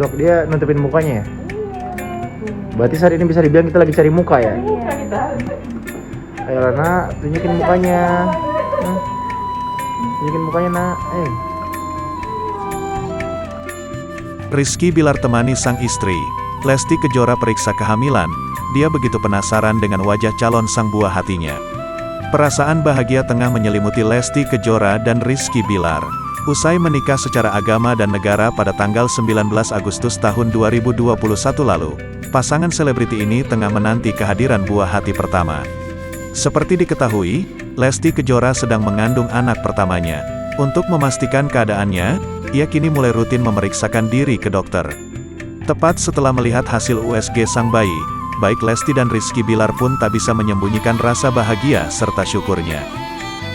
Dok, dia nutupin mukanya ya? Berarti saat ini bisa dibilang kita lagi cari muka ya? Muka kita. Ayo nak, tunjukin mukanya. Tunjukin mukanya nak. Rizky Bilar temani sang istri, Lesti Kejora periksa kehamilan. Dia begitu penasaran dengan wajah calon sang buah hatinya. Perasaan bahagia tengah menyelimuti Lesti Kejora dan Rizky Bilar. Usai menikah secara agama dan negara pada tanggal 19 Agustus tahun 2021 lalu, pasangan selebriti ini tengah menanti kehadiran buah hati pertama. Seperti diketahui, Lesti Kejora sedang mengandung anak pertamanya. Untuk memastikan keadaannya, ia kini mulai rutin memeriksakan diri ke dokter. Tepat setelah melihat hasil USG sang bayi, baik Lesti dan Rizky Bilar pun tak bisa menyembunyikan rasa bahagia serta syukurnya.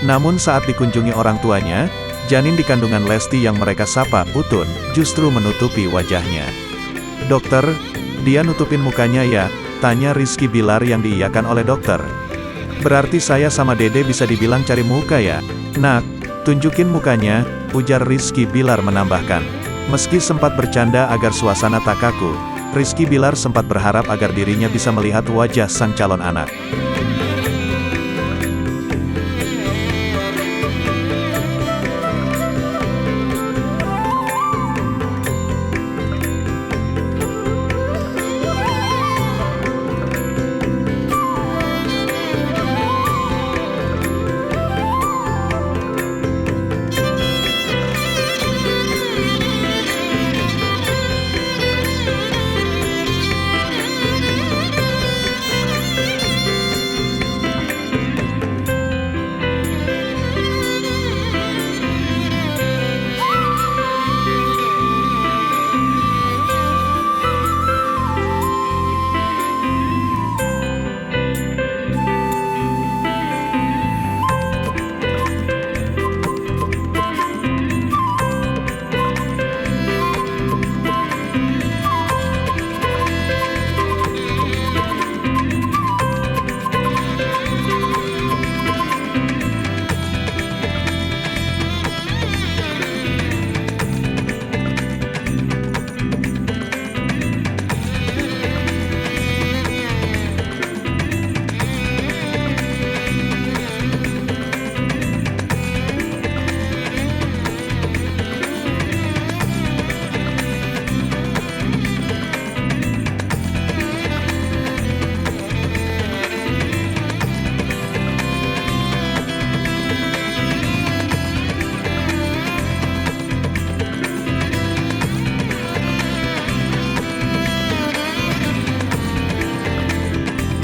Namun saat dikunjungi orang tuanya, janin di kandungan Lesti yang mereka sapa Utun, justru menutupi wajahnya. "Dokter, dia nutupin mukanya ya?" tanya Rizky Bilar yang diiyakan oleh dokter. "Berarti saya sama Dede bisa dibilang cari muka ya?" "Nak, tunjukin mukanya," ujar Rizky Bilar menambahkan. Meski sempat bercanda agar suasana tak kaku, Rizky Bilar sempat berharap agar dirinya bisa melihat wajah sang calon anak.